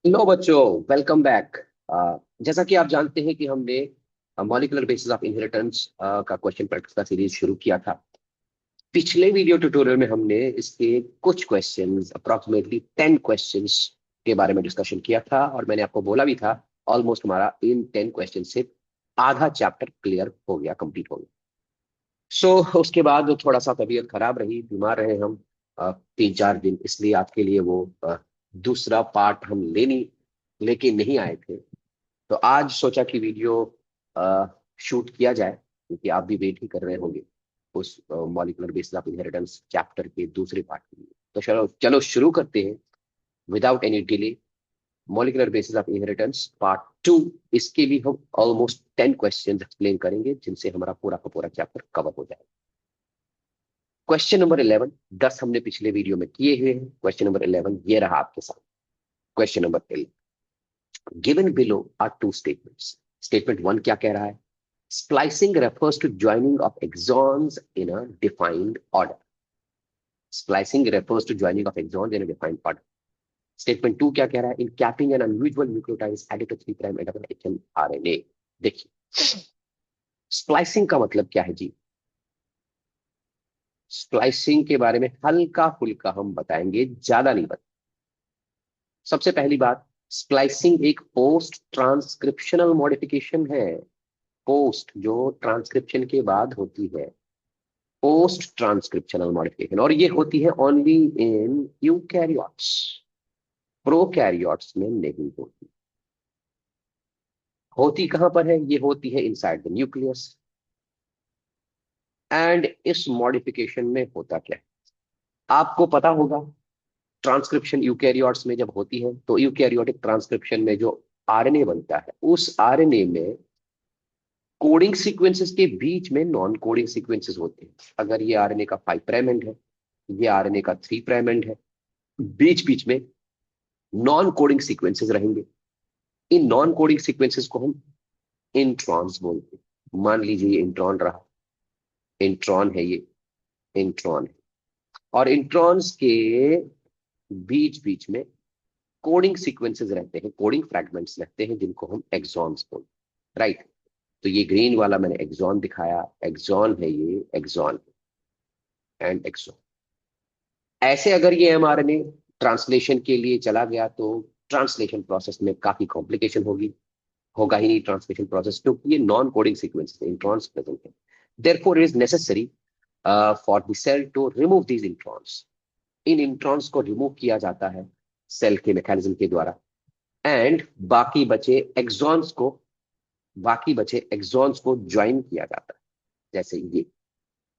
लो बच्चों, welcome back. जैसा कि आप जानते हैं कि हमने मॉलिक्यूलर बेसिस ऑफ इनहेरिटेंस का क्वेश्चन प्रैक्टिस का सीरीज शुरू किया था। पिछले वीडियो ट्यूटोरियल में हमने इसके कुछ क्वेश्चंस, अप्रोक्सीमेटली 10 क्वेश्चंस के बारे में डिस्कशन किया था, और मैंने आपको बोला भी था ऑलमोस्ट हमारा इन 10 क्वेश्चन से आधा चैप्टर क्लियर हो गया, कंप्लीट हो गया। उसके बाद थोड़ा सा तबीयत खराब रही, बीमार रहे हम 3-4 दिन, इसलिए आपके लिए वो दूसरा पार्ट हम लेके नहीं आए थे। तो आज सोचा कि वीडियो शूट किया जाए, क्योंकि आप भी वेट ही कर रहे होंगे उस molecular basis of inheritance chapter के दूसरे पार्ट के लिए। तो चलो चलो शुरू करते हैं without any delay. Molecular basis of inheritance part 2, इसके भी हम ऑलमोस्ट 10 क्वेश्चन एक्सप्लेन करेंगे, जिनसे हमारा पूरा का पूरा चैप्टर कवर हो जाएगा। क्वेश्चन नंबर 11, 10 हमने पिछले वीडियो में किए हुए हैं। क्वेश्चन नंबर 11 ये रहा आपके साथ। Question number 11, given below are two statements. Statement 1 क्या कह रहा है? Splicing refers to joining of exons in a defined order. Splicing refers to joining of exons in a defined order. Statement 2 क्या कह रहा है? In capping an unusual nucleotide is added to 3 prime end of H N RNA. देखिए, splicing का मतलब क्या है जी? Splicing के बारे में हल्का फुल्का हम बताएंगे, ज्यादा नहीं बताएंगे। सबसे पहली बात, स्प्लाइसिंग एक पोस्ट ट्रांसक्रिप्शनल मॉडिफिकेशन है। पोस्ट जो ट्रांसक्रिप्शन के बाद होती है, पोस्ट ट्रांसक्रिप्शनल मॉडिफिकेशन, और ये होती है ओनली इन यूकैरियोट्स। प्रोकैरियोट्स में नहीं होती। होती कहां पर है? ये होती है इनसाइड द न्यूक्लियस। एंड इस मॉडिफिकेशन में होता क्या है आपको पता होगा। ट्रांसक्रिप्शन यूकैरियोट्स में जब होती है, तो यूकैरियोटिक ट्रांसक्रिप्शन में जो आरएनए बनता है, उस आरएनए में कोडिंग सीक्वेंसेस के बीच में नॉन कोडिंग सीक्वेंसेस होते हैं। अगर ये आरएनए का 5 प्राइम एंड है, ये आरएनए का 3 प्राइम एंड है, बीच बीच में नॉन कोडिंग सीक्वेंसेस रहेंगे। इन नॉन कोडिंग सीक्वेंसेस को हम इंट्रॉन्स बोलते हैं। मान लीजिए ये इंट्रॉन रहा, इंट्रॉन है ये, इंट्रॉन है। और इंट्रॉन्स के बीच बीच में कोडिंग सीक्वेंसेस रहते हैं, कोडिंग फ्रैगमेंट्स रहते हैं, जिनको हम एक्सॉन्स बोलते हैं, राइट। तो ये ग्रीन वाला मैंने एक्सॉन दिखाया, एक्सॉन है ये, एक्सॉन एंड एक्सॉन। ऐसे अगर ये एमआरएनए ट्रांसलेशन के लिए चला गया, तो ट्रांसलेशन प्रोसेस में काफी कॉम्प्लिकेशन होगी। होगा ही नहीं ट्रांसलेशन प्रोसेस, क्योंकि ये non coding sequence introns present है। Therefore it is necessary for the cell to remove these introns. इन इंट्रॉन्स को रिमूव किया जाता है सेल के मैकेनिज्म के द्वारा। एंड बाकी बचे एक्सॉन्स को बाकी बचे एक्सॉन्स को ज्वाइन किया जाता है। जैसे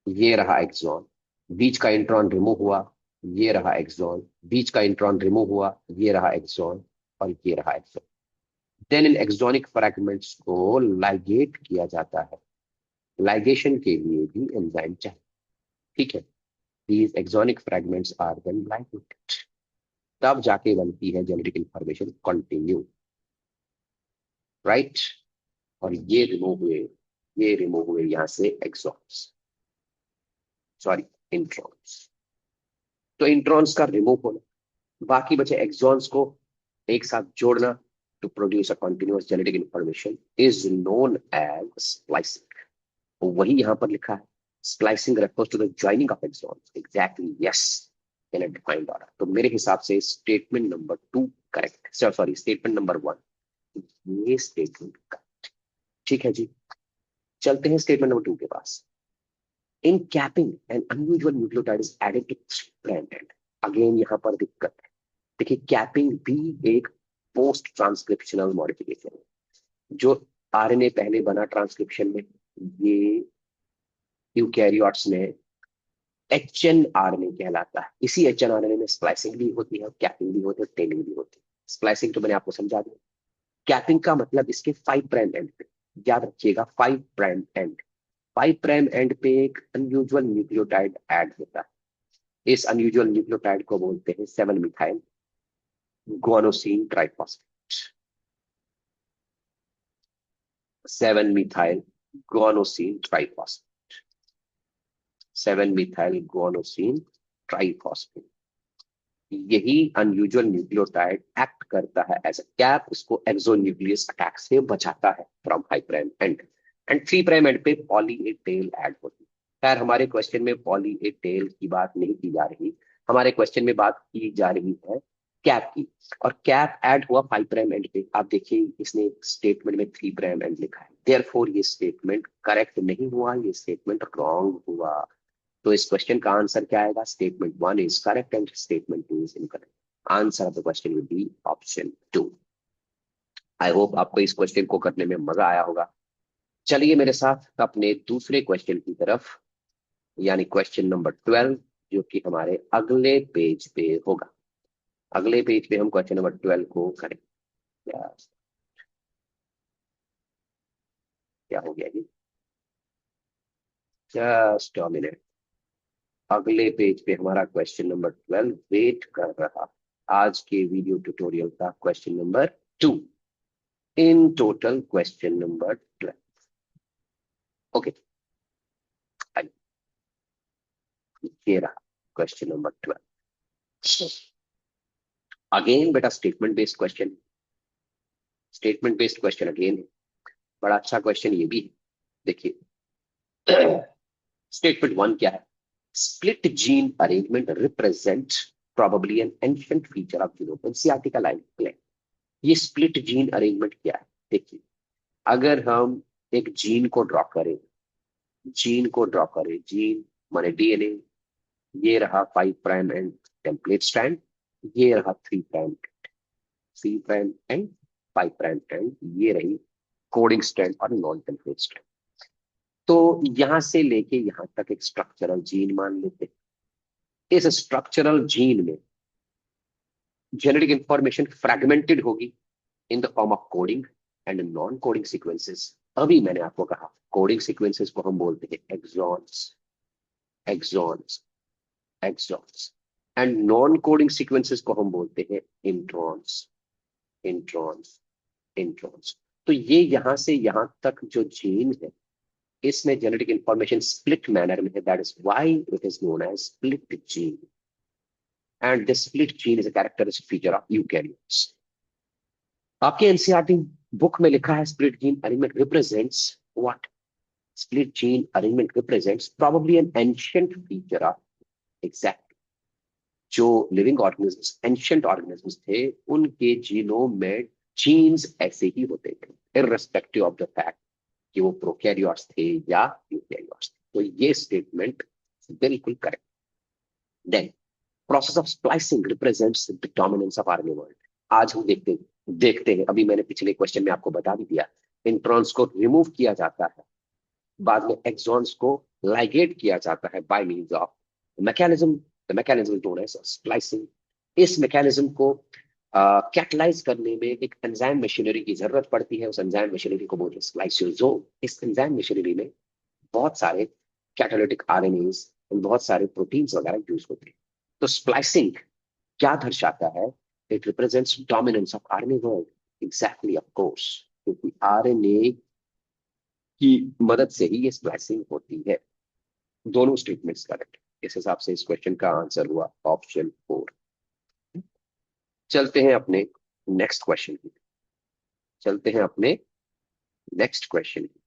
ये रहा एक्सॉन, बीच का इंट्रॉन रिमूव हुआ, ये रहा एक्सॉन, बीच का इंट्रॉन रिमूव हुआ, ये रहा एक्सॉन, और ये रहा axon. Then in axonic fragments को लाइगेट किया जाता है। लाइगेशन के लिए भी एंजाइम चाहिए, ठीक है। These exonic fragments are then ligated, तब जाके बनती है जेनेटिक इंफॉर्मेशन कंटिन्यू, राइट। और ये रिमूव हुए यहां से एक्सॉन्स, सॉरी, इंट्रॉन्स। तो इंट्रॉन्स का रिमूव होना, बाकी बचे एक्सॉन्स को एक साथ जोड़ना to produce a continuous genetic information is known as splicing. वही यहां पर लिखा है, splicing refers to the joining of exons, exactly, yes, in a defined order. तो मेरे हिसाब से statement number 2 correct, sorry, statement number 1, ये स्टेटमेंट करेक्ट। ठीक है जी, चलते हैं स्टेटमेंट नंबर 2 के पास। In capping an unusual nucleotide is added to stranded. Again यहां पर दिक्कत है। देखिए, कैपिंग भी एक पोस्ट ट्रांसक्रिप्शनल मॉडिफिकेशन है। जो आरएनए पहले बना ट्रांसक्रिप्शन में, ये यूकैरियोट्स में एच एन आरएनए कहलाता है। इसी एच एन आरएनए में स्प्लाइसिंग भी होती है, कैपिंग भी होती है, टेलिंग भी होती है। स्प्लाइसिंग तो मैंने आपको समझा दिया। कैपिंग का मतलब इसके 5 प्राइम एंड पे, याद रखिएगा, 5 प्राइम एंड, 5 प्राइम एंड पे एक अनयूजुअल न्यूक्लियोटाइड ऐड होता है। इस अनयूजुअल न्यूक्लियोटाइड को बोलते हैं 7 methyl guanosine triphosphate. 7 methyl guanosine triphosphate, 7 methyl guanosine triphosphate, यही अनयूजुअल न्यूक्लियोटाइड एक्ट करता है एज अ कैप, उसको एक्सोन्यूक्लियस अटैक से बचाता है फ्रॉम 5' एंड। एंड 3' एंड पे पॉली ए टेल ऐड होती है। खैर हमारे क्वेश्चन में पॉली ए टेल की बात नहीं की जा रही, हमारे क्वेश्चन में बात की जा रही है कैप की। और कैप ऐड हुआ 5' एंड पे। आप देखिए इसने स्टेटमेंट में 3' एंड लिखा है, देयरफॉर ये स्टेटमेंट करेक्ट नहीं हुआ, ये स्टेटमेंट रॉन्ग हुआ। तो इस क्वेश्चन का आंसर क्या आएगा? Statement 1 is correct and statement 2 is incorrect. Answer of the question will be option 2। I hope आपको इस क्वेश्चन को करने में मजा आया होगा। चलिए मेरे साथ अपने दूसरे क्वेश्चन की तरफ, यानी क्वेश्चन नंबर 12, जो कि हमारे अगले पेज पे होगा। अगले पेज पे हम क्वेश्चन नंबर 12 को करें। क्या क्या हो गया जी? Just a minute. अगले पेज पे हमारा क्वेश्चन नंबर 12 वेट कर रहा। आज के वीडियो ट्यूटोरियल का question number 2, in total question number 12। Okay, ये रहा क्वेश्चन नंबर 12। अगेन बेटा statement based question, statement based question again है। बड़ा अच्छा क्वेश्चन ये भी है। देखिए स्टेटमेंट 1 क्या है? Split gene arrangement represent probably an ancient feature of genome। NCERT का लाइन प्ले। ये स्प्लिट जीन अरेंजमेंट क्या है? देखिए, अगर हम एक जीन को ड्रॉ करें, जीन को ड्रॉ करें, जीन माने डीएनए, ये रहा 5' एंड टेम्पलेट स्ट्रैंड, ये रहा 3' एंड 5' एंड, ये रही कोडिंग स्ट्रैंड और नॉन टेम्पलेट स्ट्रैंड। तो यहां से लेके यहां तक एक स्ट्रक्चरल जीन मान लेते हैं। इस स्ट्रक्चरल जीन में जेनेटिक इंफॉर्मेशन फ्रेगमेंटेड होगी in the form of coding and non coding sequences. अभी मैंने आपको कहा कोडिंग सीक्वेंसेस को हम बोलते हैं exons, exons, exons. And non coding sequences को हम बोलते हैं इंट्रॉन्स, इंट्रॉन्स, इंट्रॉन्स। तो ये यहां से यहां तक जो जीन है, इसमें जेनेटिक इंफॉर्मेशन स्प्लिट मैनर में है। That is why it is known as split gene. And this split gene is a characteristic feature of eukaryotes. आपके एनसीईआरटी बुक में लिखा है split gene arrangement represents what? Split gene arrangement represents probably an ancient feature of, exact, जो living organisms, ancient organisms थे, उनके genome में jeans ऐसे ही होते थे, इररेस्पेक्टिव ऑफ द फैक्ट कि वो प्रोकैरियोट्स थे या यूकैरियोट्स थे। तो ये स्टेटमेंट बिल्कुल correct. Then process of splicing represents the dominance of RNA world. आज हम देखते हैं, अभी मैंने पिछले क्वेश्चन में आपको बता भी दिया, इंट्रॉन्स को रिमूव किया जाता है, बाद में एक्सॉन्स को लाइगेट किया जाता है by means of mechanism, the mechanism known as splicing. इस मैकेनिज्म को कैटलाइज करने में एक एंजाइम मशीनरी की जरूरत पड़ती है, उस एंजाइम मशीनरी को बोलते हैं स्प्लाइसियोसोम। इस एंजाइम मशीनरी में बहुत सारे कैटालिटिक आरएनएस, बहुत सारे प्रोटीन्स वगैरह यूज होते हैं। तो स्प्लाइसिंग क्या दर्शाता है? It represents dominance of RNA world. Exactly, of course, क्योंकि आरएनए की मदद से ही ये स्प्लाइसिंग होती है। दोनों स्टेटमेंट्स करेक्ट। इस हिसाब से इस क्वेश्चन का आंसर हुआ ऑप्शन 4। चलते हैं अपने नेक्स्ट क्वेश्चन की, चलते हैं अपने नेक्स्ट क्वेश्चन की।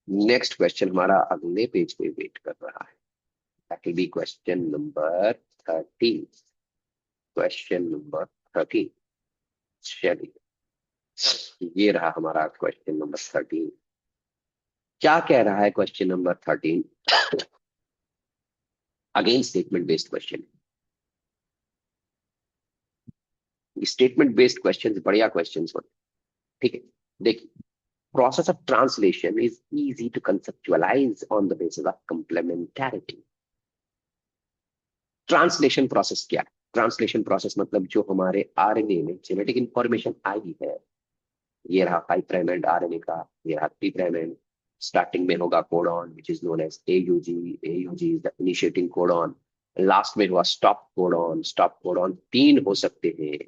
नेक्स्ट क्वेश्चन हमारा अगले पेज पे वेट कर रहा है। That will be question number 13। Question number 13। चलिए, ये रहा हमारा क्वेश्चन नंबर 13। क्या कह रहा है question number 13? Again statement based question. Statement based question बढ़िया क्वेश्चन होते, ठीक है। देखिए, process of translation is easy to conceptualize on the basis of complementarity। Translation process क्या है? ट्रांसलेशन प्रोसेस मतलब जो हमारे आरएनए में जेनेटिक इंफॉर्मेशन आई है, ये रहा 5' एंड आरएनए का, ये रहा 3' एंड। स्टार्टिंग में होगा codon which is known as AUG, AUG is the initiating codon. Last में हुआ स्टॉप कोडॉन। स्टॉप कोडॉन 3 हो सकते हैं,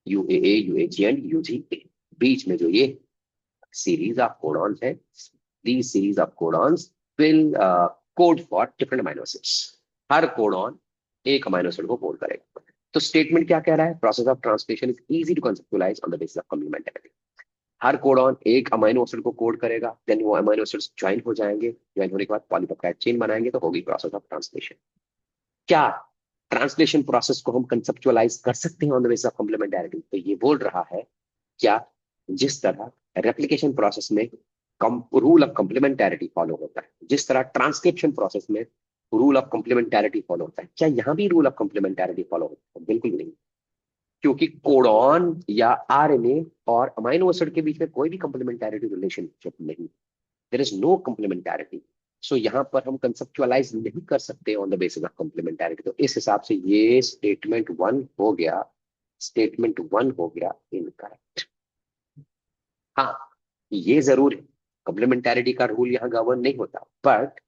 यूएए, यूएजी एंड यूजीए। बीच में जो ये series of codons है, these series of codons will code for different amino acids। हर कोडॉन एक अमाइनो एसिड को कोड करेगा। तो स्टेटमेंट क्या कह रहा है? Process of translation is easy to conceptualise on the basis of complementarity. हर कोडॉन एक अमाइनो एसिड को कोड करेगा, देन वो अमाइनो एसिड्स ज्वाइन हो जाएंगे, ज्वाइन होने के बाद पॉलीपेप्टाइड चेन बनाएंगे, तो होगी प्रोसेस ऑफ ट्रांसलेशन। क्या ट्रांसलेशन प्रोसेस को हम कंसेप्चुअलाइज कर सकते हैं on the basis of complementarity? तो ये बोल रहा है क्या, जिस तरह रेप्लिकेशन प्रोसेस में रूल ऑफ कॉम्प्लीमेंटैरिटी फॉलो होता है, जिस तरह ट्रांसक्रिप्शन प्रोसेस में रूल ऑफ कॉम्प्लीमेंटैरिटी फॉलो होता है, क्या यहां भी रूल ऑफ कॉम्प्लीमेंटैरिटी फॉलो होता है? बिल्कुल नहीं, क्योंकि कोडॉन या आरएनए और अमाइनो एसिड के बीच में कोई भी कॉम्प्लीमेंटैरिटी रिलेशनशिप नहीं, देयर इज नो कॉम्प्लीमेंटैरिटी। सो यहां पर हम कंसेप्चुअलाइज नहीं कर सकते ऑन द बेसिस ऑफ कॉम्प्लीमेंटैरिटी। तो इस हिसाब से ये स्टेटमेंट वन हो गया, स्टेटमेंट वन हो गया इनकरेक्ट। हाँ, ये जरूर है, कॉम्प्लीमेंटैरिटी का रूल यहाँ गवर्न नहीं होता, बट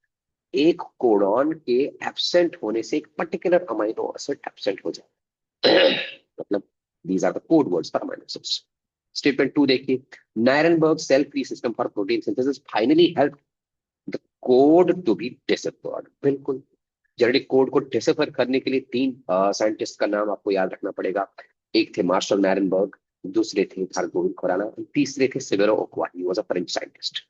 एक कोडॉन के एब्सेंट होने से एक पर्टिकुलर अमाइनो एसिड एब्सेंट हो जाए मतलब these are the code words for amino acids. Statement two देखिए, Nirenberg cell free system for protein synthesis finally help the code to be deciphered. बिल्कुल, जेनेटिक कोड को decipher करने के लिए तीन साइंटिस्ट का नाम आपको याद रखना पड़ेगा। एक थे मार्शल नायरनबर्ग, दूसरे थे हार्गोविन खोराना, तीसरे थे Severo Ochoa, he was a French scientist.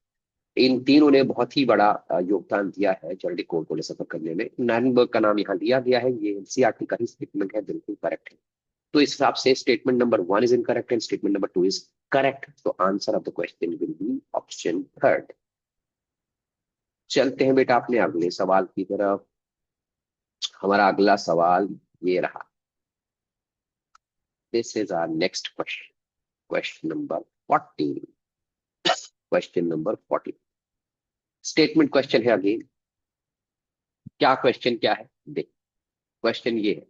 इन तीनों ने बहुत ही बड़ा योगदान दिया है जेनेटिक कोड को डिसिफर करने में। नायरनबर्ग का नाम यहाँ दिया गया है, ये एनसीईआरटी का ही स्टेटमेंट है, बिल्कुल करेक्ट है। तो इस हिसाब से statement number one is incorrect and statement number two is correct. तो answer of the question will be option third. चलते हैं बेटा अपने अगले सवाल की तरफ। हमारा अगला सवाल ये रहा, this is our next question, question number 14। Question number 14 statement question है अगेन। क्या क्वेश्चन क्या है देख, क्वेश्चन ये है,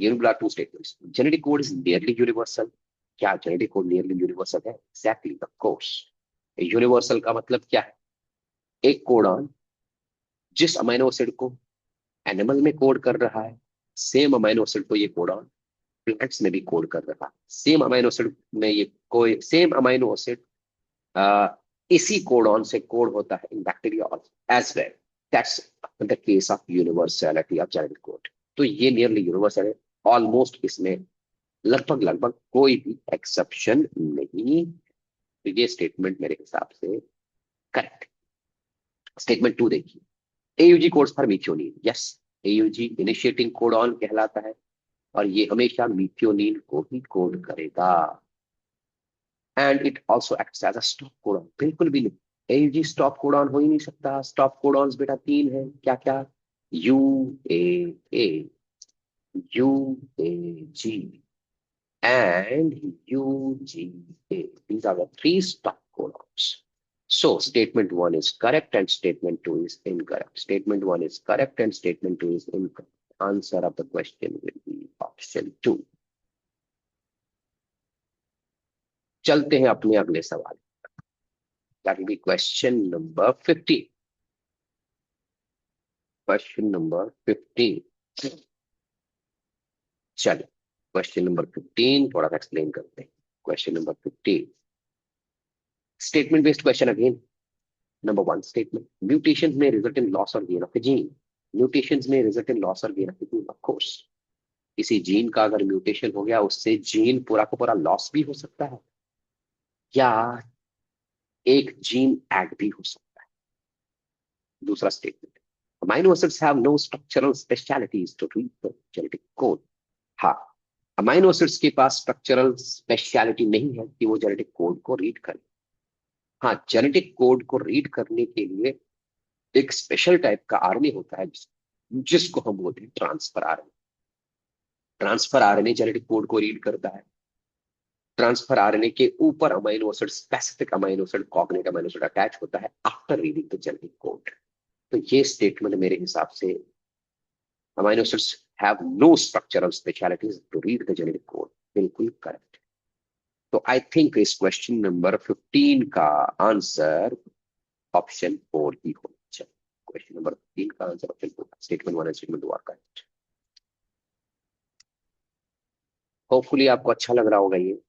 यूनिबोलर two statements, genetic code is nearly universal. क्या जेनेटिक कोड नियरली यूनिवर्सल है? Exactly, of course. यूनिवर्सल का मतलब क्या है? एक कोडॉन जिस अमाइनो एसिड को एनिमल में कोड कर रहा है, सेम अमाइनो एसिड को ये कोडॉन प्लांट्स में भी कोड कर रहा है। सेम अमाइनो एसिड में ये कोई सेम अमाइनो एसिड इसी कोडॉन से कोड होता है in bacteria as well. That's the case of universality of genetic code. तो ये नियरली यूनिवर्सल है ऑलमोस्ट, इसमें लगभग लगभग कोई भी एक्सेप्शन नहीं। तो ये स्टेटमेंट मेरे हिसाब से करेक्ट। स्टेटमेंट टू देखिए, AUG codes for methionine, yes, AUG initiating codon कहलाता है और ये हमेशा मिथ्योनिन को ही कोड करेगा। And it also acts as a stop codon, बिल्कुल भी नहीं, एयूजी स्टॉप कोडॉन हो ही नहीं सकता। स्टॉप कोडॉन्स बेटा तीन है, क्या क्या? U A, U A G and UGA. These are the three stop codons. So statement one is correct and statement two is incorrect. Statement one is correct and statement two is incorrect. Answer of the question will be option two. चलते हैं अपने अगले सवाल। That will be question number 15. Question number 15. चलिए question number 15 थोड़ा सा explain करते हैं। Question number 15 statement based question again. Number one statement, mutations may result in loss or gain of a gene. Mutations may result in loss or gain of a gene, of course. किसी gene का अगर mutation हो गया, उससे gene पूरा का पूरा loss भी हो सकता है, या एक जीन ऐड भी हो सकता है। दूसरा statement, amino acids have no structural specialities to read the genetic code. हाँ, अमाइनो एसिड्स के पास स्ट्रक्चरल स्पेशलिटी नहीं है कि वो जेनेटिक कोड को रीड करें। हाँ, जेनेटिक कोड को रीड करने के लिए एक स्पेशल टाइप का आरएनए होता है जिसको हम बोलते हैं transfer RNA. Transfer RNA genetic code को रीड करता है। ट्रांसफर आरएनए के ऊपर amino acid, specific amino acid, cognate amino acid attach होता है after reading the genetic code. तो ये स्टेटमेंट मेरे हिसाब से amino acids have no structural specialities to read the genetic code, बिल्कुल करेक्ट। तो आई थिंक इस क्वेश्चन नंबर 15 का आंसर ऑप्शन 4 ही होना चाहिए। क्वेश्चन नंबर 15 का आंसर ऑप्शन 4, स्टेटमेंट 1 और स्टेटमेंट 2 आर करेक्ट। होपफुली आपको अच्छा लग रहा होगा, ये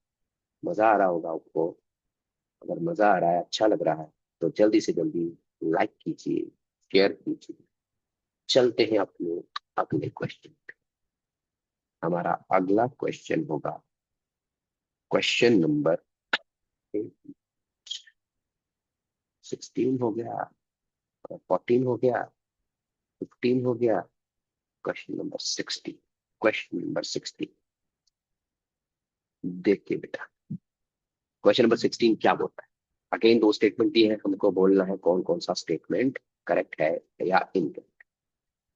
मजा आ रहा होगा आपको। अगर मजा आ रहा है, अच्छा लग रहा है, तो जल्दी से जल्दी लाइक कीजिए, शेयर कीजिए। चलते हैं अपने अगले क्वेश्चन। हमारा अगला क्वेश्चन होगा क्वेश्चन नंबर 16 हो गया, 14 हो गया, 15 हो गया, क्वेश्चन नंबर 60। क्वेश्चन नंबर 60 देखिए बेटा, क्वेश्चन नंबर 16 क्या बोलता है। अगेन दो स्टेटमेंट दिए हैं, हमको बोलना है कौन कौन सा स्टेटमेंट करेक्ट है या incorrect.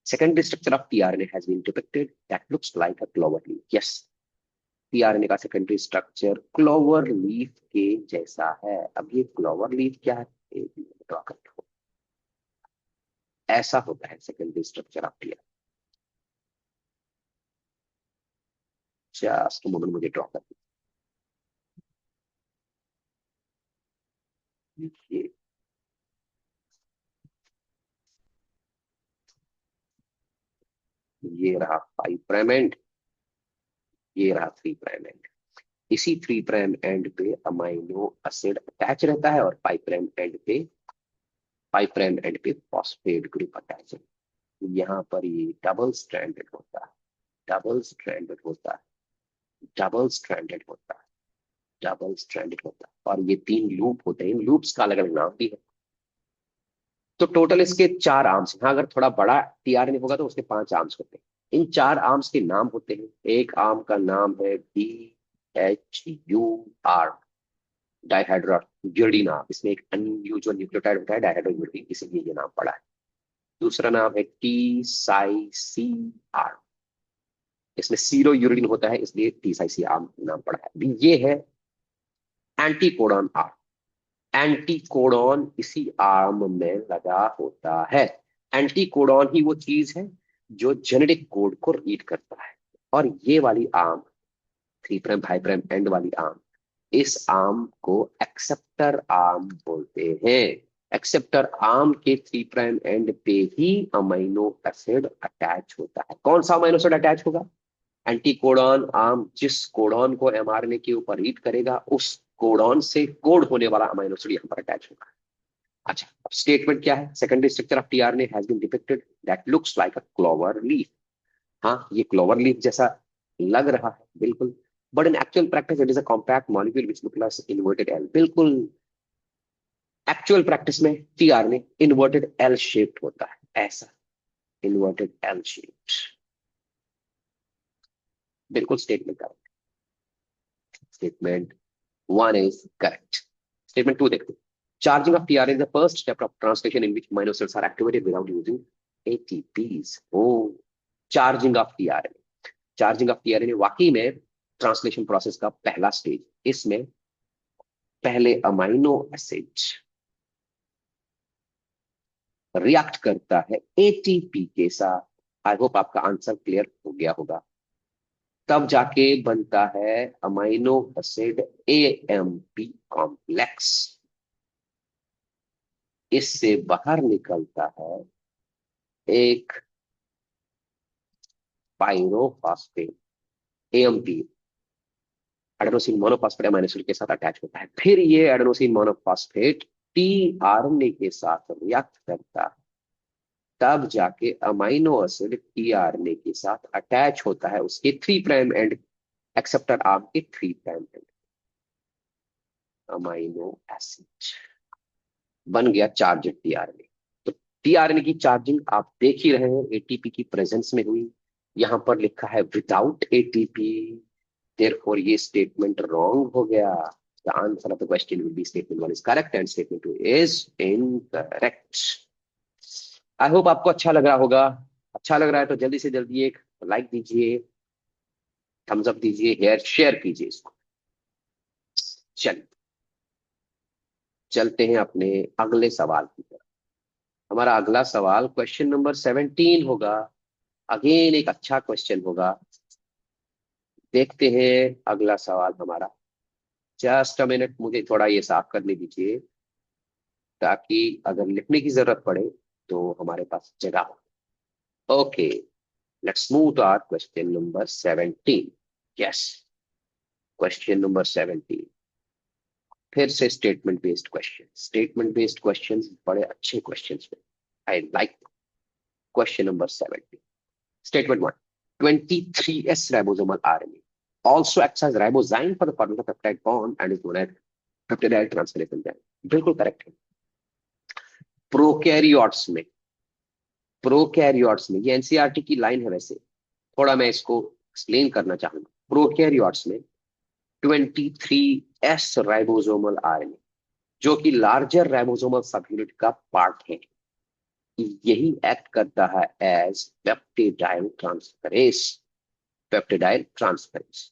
Secondary structure of tRNA has been depicted that looks like a clover leaf. Yes, tRNA का सेकेंडरी स्ट्रक्चर क्लोवर लीफ के जैसा है। अब ये क्लोवर लीफ क्या है, ड्रॉ करते हो, ऐसा होता है secondary structure of tRNA। Just moment, मुझे ड्रॉ कर दीजिए। ये रहा 5 प्राइम एंड, ये रहा 3 प्राइम एंड। इसी 3 प्राइम एंड पे अमाइनो एसिड अटैच रहता है और 5 प्राइम एंड पे, 5 प्राइम एंड पे फॉस्फेट ग्रुप अटैच है। यहाँ पर ये डबल स्ट्रैंडेड होता है, डबल स्ट्रैंडेड होता है, डबल स्ट्रैंडेड होता है, डबल स्ट्रैंडेड होता है। और ये 3 लूप होते हैं, इन लूप्स का अलग अलग नाम भी है। तो टोटल इसके 4 आर्म्स हैं। हाँ, अगर थोड़ा बड़ा टीआरएनए होगा तो उसके 5 आर्म्स होते हैं। इन 4 आर्म्स के नाम होते हैं। एक आर्म का नाम है DHUR, डाइहाइड्रोग्लिसरीन। इसमें एक अनयूजुअल न्यूक्लियोटाइड होता है डाइहाइड्रोग्लिसरीन, इसीलिए ये नाम पड़ा है। दूसरा नाम है TCR, इसमें सीरो यूरिन होता है, इसलिए TCR नाम पड़ा है। अभी ये है एंटीकोडॉन आर्म। एंटीकोडॉन इसी आर्म में लगा होता है। एंटीकोडॉन ही वो चीज है जो जेनेटिक कोड को रीड करता है। और ये वाली आर्म, 3 प्राइम 5 प्राइम एंड वाली आर्म, इस आर्म को एक्सेप्टर आर्म बोलते हैं। एक्सेप्टर आर्म के 3 प्राइम एंड पे ही अमीनो एसिड अटैच होता है। कौन सा अमीनो एसिड अटैच होगा? एंटीकोडॉन आर्म जिस कोडॉन को एमआरएनए के ऊपर रीड करेगा, उस कोडॉन से कोड होने वाला अमीनो एसिड यहाँ पर अटैच होगा। अच्छा, अब स्टेटमेंट क्या है? Secondary structure of tRNA has been depicted that looks like a clover leaf. हाँ, ये क्लोवर लीफ जैसा लग रहा है बिल्कुल, but in actual practice it is a compact molecule which look like inverted L. बिल्कुल, एक्चुअल प्रैक्टिस में tRNA inverted L shaped होता है, ऐसा इन्वर्टेड एल शेप्ड। बिल्कुल statement correct. Statement 1 is correct. Statement 2 देखते हैं। Charging of TRA is the first step of translation in which amino acids are activated without using ATPs. Oh, charging of TRA, charging of tRNA वाकई में translation process का पहला stage. इसमें पहले amino acid react करता है ATP के साथ। आई होप आपका आंसर क्लियर हो गया होगा। तब जाके बनता है अमाइनो एसिड एएमपी कॉम्प्लेक्स। इससे बाहर निकलता है एक pyrophosphate, AMP, adenosine monophosphate amino acid के साथ अटैच होता है। फिर ये एडेनोसिन मोनोफॉस्फेट टीआरएनए के साथ रिएक्ट करता है। तब जाके अमाइनो एसिड टीआरएनए के साथ अटैच होता है उसके 3 प्राइम एंड, एक्सेप्टर आर्म के 3 प्राइम एंड। अमाइनो एसिड बन गया चार्ज टीआरएनए। तो टीआरएनए की चार्जिंग आप देख ही रहे हैं, एटीपी की प्रेजेंस में हुई। यहां पर लिखा है विदाउट एटीपी, देयरफॉर ये स्टेटमेंट रॉन्ग हो गया। The answer of the question will B statement 1 is correct and statement 2 is incorrect. I hope आपको अच्छा लग रहा होगा। अच्छा लग रहा है तो जल्दी से जल्दी एक लाइक दीजिए, थम्स अप दीजिए, हेयर शेयर कीजिए इसको। चल, चलते हैं अपने अगले सवाल की तरफ। हमारा अगला सवाल क्वेश्चन नंबर 17 होगा। अगेन एक अच्छा क्वेश्चन होगा। देखते हैं अगला सवाल हमारा। जस्ट अ मिनट, मुझे थोड़ा ये साफ करने दीजिए ताकि अगर लिखने की जरूरत पड़े तो हमारे पास जगह हो। Okay, let's move to our question number 17। Yes, question number 17 फिर से statement based question. Statement based question बड़े अच्छे क्वेश्चन। I like question number 17। Statement 1. 23S ribosomal RNA also acts as ribozyme for the formation of peptide bond and is known as peptidyl transferase enzyme. बिल्कुल correct है। Prokaryotes में ये NCERT की line है, वैसे थोड़ा मैं इसको एक्सप्लेन करना चाहूंगा। प्रोकैरियोट्स में 23S राइबोसोमल आरएनए, जो कि लार्जर राइबोसोमल सब यूनिट का पार्ट है, यही एक्ट करता है as peptidyl transferase. Peptidyl transferase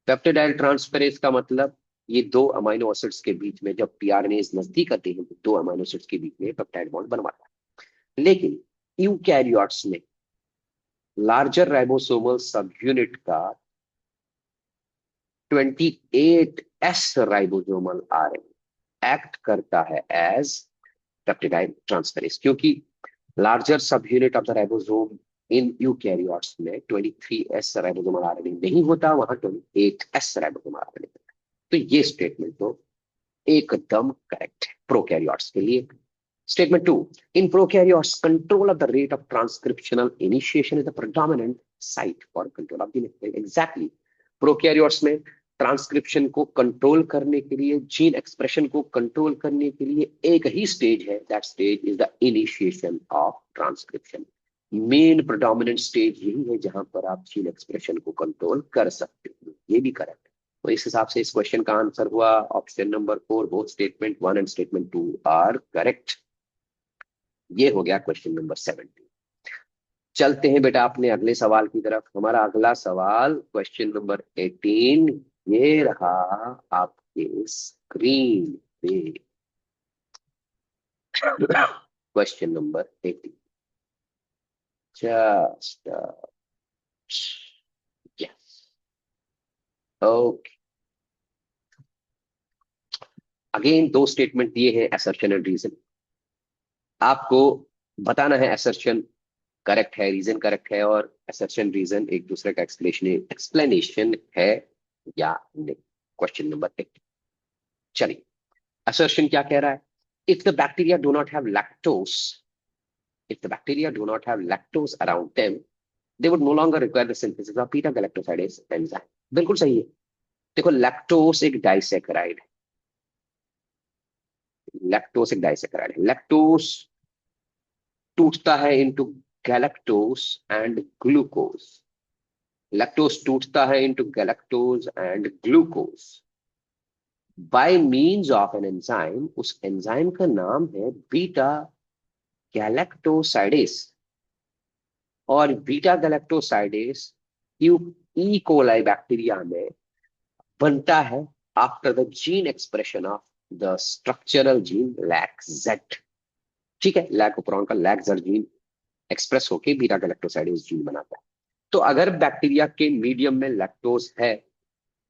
peptidyl transferase का मतलब ये दो अमाइनो एसिड्स के बीच में जब पीआरएनएज नजदीक आते हैं तो दो अमाइनो एसिड्स के बीच में पेप्टाइड बॉन्ड बनवाता है। लेकिन यूकैरियोट्स में लार्जर राइबोसोमल सब यूनिट का 28S राइबोसोमल आरएनए एक्ट करता है एज पेप्टिडाइल ट्रांसफरेज, क्योंकि लार्जर सब unit of the ribosome in eukaryotes में 23S राइबोसोमल आरएनए नहीं होता, वहां 28S राइबोसोमल आरएनए होता है। तो ये स्टेटमेंट तो एकदम करेक्ट है प्रोकैरियोट्स के लिए। Statement 2. In prokaryotes, control of the rate of transcriptional initiation is the predominant site for control of gene expression. Exactly. Prokaryotes में ट्रांसक्रिप्शन को कंट्रोल करने के लिए, जीन एक्सप्रेशन को कंट्रोल करने के लिए एक ही स्टेज है, that stage is the initiation of transcription. Main predominant stage यही है जहां पर आप जीन एक्सप्रेशन को कंट्रोल कर सकते हो। ये भी करेक्ट है। तो इस हिसाब से इस क्वेश्चन का आंसर हुआ option number 4। Both statement 1 and statement 2 are correct. ये हो गया क्वेश्चन नंबर 17। चलते हैं बेटा अपने अगले सवाल की तरफ। हमारा अगला सवाल क्वेश्चन नंबर 18 ये रहा आपके स्क्रीन पे। Question number 18 just yes okay. Again दो स्टेटमेंट दिए हैं, असर्शन एंड रीजन। आपको बताना है असर्शन करेक्ट है, रीजन करेक्ट है, और असर्शन रीजन एक दूसरे का एक्सप्लेनेशन है या नहीं। क्वेश्चन नंबर 8, चलिए असर्शन क्या कह रहा है। If the bacteria do not have lactose, if the bacteria do not have lactose around them, they would know longer require the synthesis of beta galactosidase enzyme. बिल्कुल सही है। देखो लैक्टोज एक डाइसेकेराइड है, लैक्टोज एक डाइसेकेराइड है। Lactose टूटता है into galactose and glucose. Lactose टूटता है into galactose and glucose by means of an enzyme. उस एंजाइम का नाम है बीटा गैलेक्टोसाइडेस। और beta galactosidase E coli bacteria में बनता है after the gene expression of the structural gene lac Z. ठीक है, लैकोप्रोन का लैक्जेट जीन एक्सप्रेस होके बीटा गैलेक्टोसाइडेस जीन बनाता है। तो अगर बैक्टीरिया के मीडियम में लैक्टोज है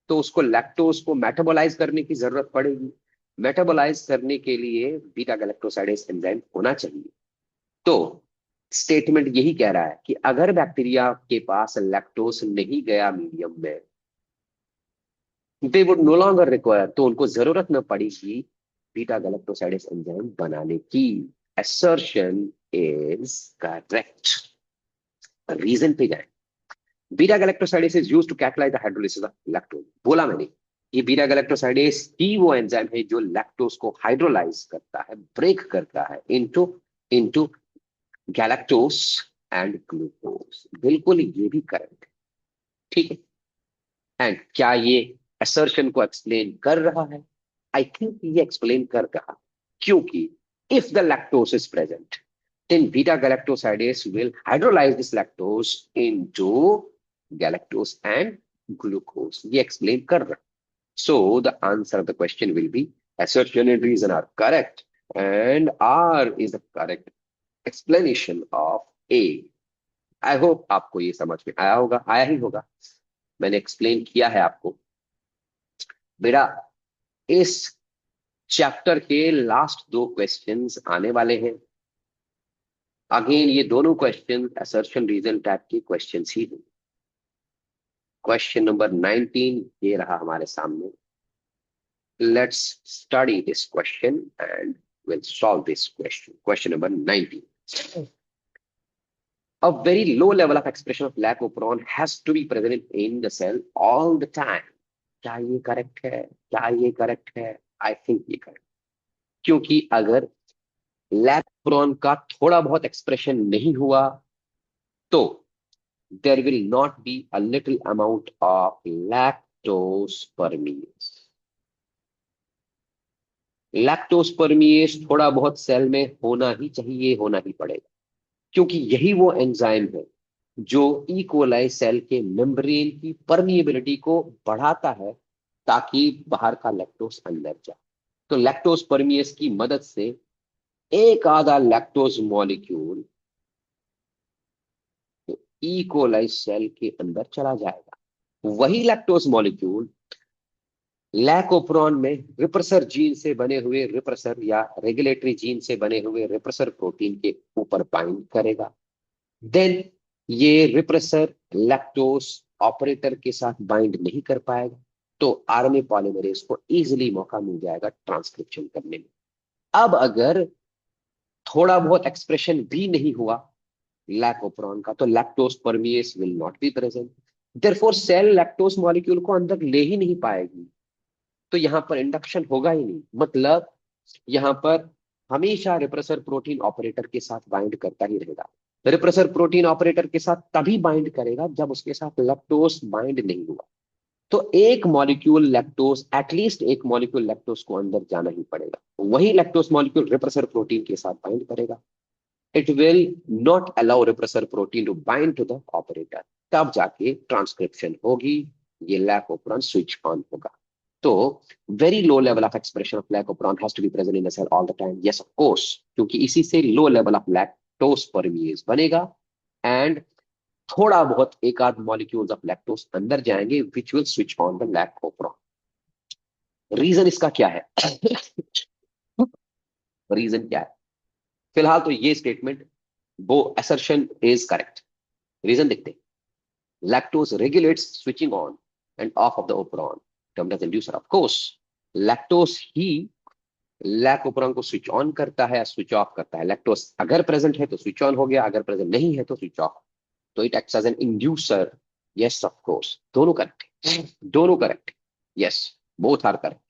तो उसको लैक्टोज को मेटाबोलाइज करने की जरूरत पड़ेगी। मेटाबोलाइज करने के लिए बीटा गैलेक्टोसाइडेस एंजाइम होना चाहिए। तो स्टेटमेंट यही कह रहा है कि अगर बैक्टीरिया के पास लैक्टोज नहीं गया मीडियम में, they would know longer require, तो उनको जरूरत न पड़ेगी बीटा गैलेक्टोसाइडेस एंजाइम बनाने की। Assertion is correct. रीजन पे जाए। Beta galactosidase is used to catalyse the hydrolysis of lactose. बोला मैंने ये बीटा गैलेक्टोसाइडेस ही वो एंजाइम है जो लैक्टोज को हाइड्रोलाइज करता है, ब्रेक करता है into into galactose and glucose. बिल्कुल ये भी करेक्ट है। ठीक है। एंड क्या ये असर्शन को एक्सप्लेन कर रहा है? आई थिंक ये एक्सप्लेन कर रहा, क्योंकि if the lactose is present then beta galactosidase will hydrolyze this lactose into galactose and glucose. ये explain कर रहा. So the answer of the question will be assertion and reason are correct and R is the correct explanation of A. I hope आपको ये समझ में आया होगा, आया ही होगा, मैंने एक्सप्लेन किया है आपको। बेटा इस चैप्टर के लास्ट दो क्वेश्चंस आने वाले हैं। अगेन ये दोनों क्वेश्चन असर्शन रीजन टाइप के क्वेश्चंस ही हैं। क्वेश्चन नंबर 19 ये रहा हमारे सामने। Let's study this question and will solve this question. Question number 19। A very low level of expression of lac operon has to be present in the cell all the time. क्या ये correct है? क्या ये correct है? I think ये correct. क्योंकि अगर lack operon का थोड़ा बहुत एक्सप्रेशन नहीं हुआ तो there will not be a little amount of lactose permease. Lactose permease थोड़ा बहुत सेल में होना ही चाहिए, होना ही पड़ेगा, क्योंकि यही वो एंजाइम है जो ई कोलाई सेल के मेम्ब्रेन की परमिएबिलिटी को बढ़ाता है ताकि बाहर का लैक्टोज अंदर जाए। तो लैक्टोज परमिएस की मदद से एक आधा lactose molecule E coli cell के अंदर चला जाएगा। वही लैक्टोज मॉलिक्यूल लैक ओपेरॉन में रिप्रेसर जीन से बने हुए रिप्रेसर या रेगुलेटरी जीन से बने हुए रिप्रेसर प्रोटीन के ऊपर बाइंड करेगा। देन ये रिप्रेसर लैक्टोज ऑपरेटर के साथ बाइंड नहीं कर पाएगा, तो आरएनए पॉलीमरेज को इजीली मौका मिल जाएगा ट्रांसक्रिप्शन करने में। अब अगर थोड़ा बहुत एक्सप्रेशन भी नहीं हुआ लैक ओपेरॉन का, तो lactose permease will not be present, therefore cell lactose molecule को अंदर ले ही नहीं पाएगी, तो यहां पर इंडक्शन होगा ही नहीं। मतलब यहां पर हमेशा रिप्रेसर प्रोटीन ऑपरेटर के साथ बाइंड करता ही रहेगा। रिप्रेसर प्रोटीन ऑपरेटर के साथ तभी बाइंड करेगा जब उसके साथ लैक्टोज बाइंड नहीं हुआ। तो एक मॉलिक्यूल लैक्टोज, एटलीस्ट एक मॉलिक्यूल लैक्टोज को अंदर जाना ही पड़ेगा। वही लैक्टोज मॉलिक्यूल रिप्रेसर प्रोटीन के साथ बाइंड करेगा। It will not allow repressor protein to bind to the operator, तब जाके ट्रांसक्रिप्शन होगी, ये लैक ओपेरॉन स्विच ऑन होगा। तो very low level of expression of lac operon has to be present in the cell all the time, yes of course, क्योंकि इसी से low level of lactose permease बनेगा and थोड़ा बहुत एक आध मॉलिक्यूल्स ऑफ लैक्टोज अंदर जाएंगे which will switch on the lac operon. Reason इसका क्या है? रीजन क्या है? फिलहाल तो ये स्टेटमेंट, वो असर्शन इज करेक्ट। रीजन देखते हैं। Lactose regulates switching on and off of the operon termed as inducer. Of course lactose ही लैक ओपेरॉन को स्विच ऑन करता है या स्विच ऑफ करता है। लैक्टोज अगर प्रेजेंट है तो स्विच ऑन हो गया, अगर प्रेजेंट नहीं है तो स्विच ऑफ। तो it acts as an inducer. Yes of course, दोनों करेक्ट है, दोनों correct. Yes, both are correct.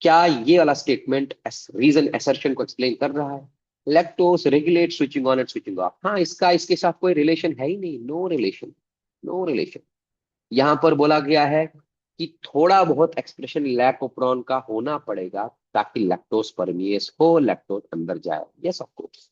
क्या ये वाला स्टेटमेंट रीजन असर्शन को एक्सप्लेन कर रहा है? Lactose regulate switching on and switching off. हाँ, इसका इसके साथ कोई रिलेशन है ही नहीं, नो रिलेशन, नो रिलेशन। यहां पर बोला गया है कि थोड़ा बहुत एक्सप्रेशन लैक ओपेरॉन का होना पड़ेगा ताकि लैक्टोज परमिएस हो, लैक्टोज अंदर जाए। Yes of course.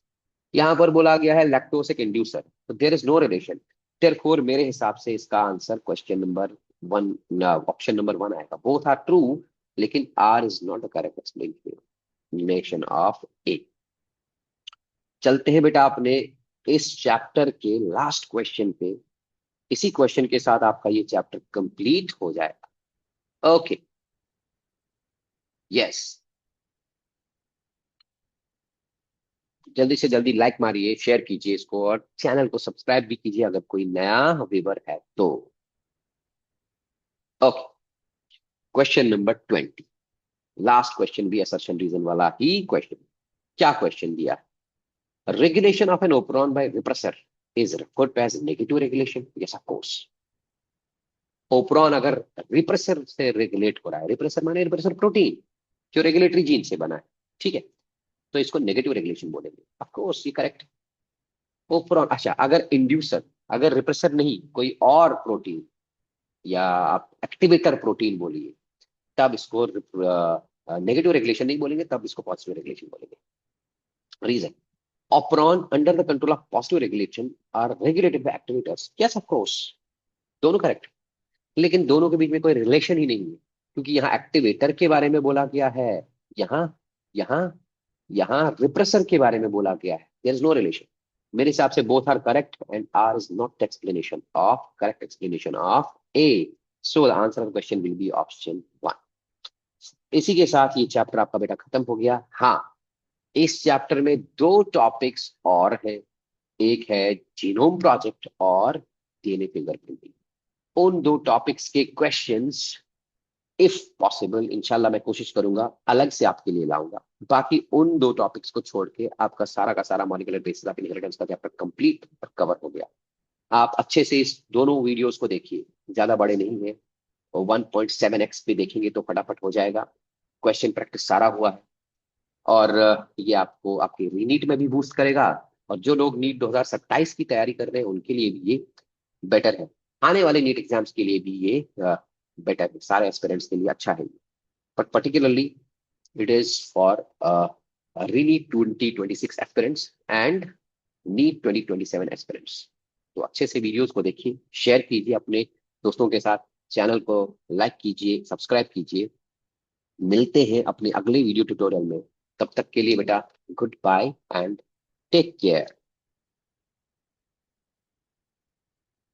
यहां पर बोला गया है लैक्टोज एक इंड्यूसर, तो there is no relation. Therefore मेरे हिसाब से इसका answer question number one, option number one आएगा। बोथ आर ट्रू, लेकिन R is not the correct explanation of A. चलते हैं बेटा अपने इस चैप्टर के लास्ट क्वेश्चन पे। इसी क्वेश्चन के साथ आपका ये चैप्टर कंप्लीट हो जाएगा। ओके, यस, जल्दी से जल्दी लाइक मारिए, शेयर कीजिए इसको और चैनल को सब्सक्राइब भी कीजिए अगर कोई नया व्यूअर है तो। Okay, question number 20, last question भी असर्शन रीजन वाला ही क्वेश्चन। क्या क्वेश्चन दिया? Regulation of an operon by repressor is referred to as negative regulation. Yes of course. Operon अगर रिप्रेसर से रेगुलेट हो रहा है, रिप्रेसर माने रिप्रेसर प्रोटीन जो रेगुलेटरी जीन से बना है, ठीक है, तो इसको नेगेटिव रेगुलेशन बोलेंगे। ऑफ कोर्स ये करेक्ट। ओपेरॉन, अच्छा, अगर इंड्यूसर, अगर रिप्रेसर नहीं कोई और प्रोटीन या आप एक्टिवेटर प्रोटीन बोलिए, तब इसको नेगेटिव रेगुलेशन नहीं बोलेंगे, तब इसको पॉजिटिव रेगुलेशन बोलेंगे। Reason, operon under the control of positive regulation are regulated by activators। yes of course, दोनों करेक्ट। लेकिन दोनों के बीच में कोई रिलेशन ही नहीं है, क्योंकि यहाँ एक्टिवेटर के बारे में बोला गया है, यहाँ यहाँ यहाँ रिप्रेसर के बारे में बोला गया है। There is no relation. मेरे हिसाब से both are correct and R is not explanation of correct explanation of A. So the answer of question will be option one. इसी के साथ ये चैप्टर आपका बेटा खत्म हो गया। हाँ, इस चैप्टर में दो टॉपिक्स और हैं। एक है जीनोम प्रोजेक्ट और डीएनए फिंगरप्रिंटिंग। उन दो टॉपिक्स के क्वेश्चंस इफ पॉसिबल इंशाल्लाह मैं कोशिश करूंगा अलग से आपके लिए लाऊंगा। बाकी उन दो टॉपिक्स को छोड़ के आपका सारा का सारा मॉलिक्यूलर बेसिस ऑफ इनहेरिटेंस का चैप्टर कंप्लीट और कवर हो गया। आप अच्छे से इस दोनों वीडियोस को देखिए, ज्यादा बड़े नहीं है, और 1.7x पे देखेंगे तो फटाफट हो जाएगा। क्वेश्चन प्रैक्टिस सारा हुआ है, और ये आपको आपके रीनीट में भी बूस्ट करेगा। और जो लोग नीट 2027 की तैयारी कर रहे हैं उनके लिए भी ये बेटर है। आने वाले नीट एग्जाम्स के लिए भी ये बेटर है, सारे एस्पिरेंट्स के लिए अच्छा है। But particularly it is for reNEET 2026 aspirants and NEET 2027 aspirants. तो अच्छे से वीडियोस को देखिए, शेयर कीजिए अपने दोस्तों के साथ, चैनल को लाइक कीजिए, सब्सक्राइब कीजिए। मिलते हैं अपने अगले वीडियो ट्यूटोरियल में। तब तक के लिए बेटा goodbye and take care.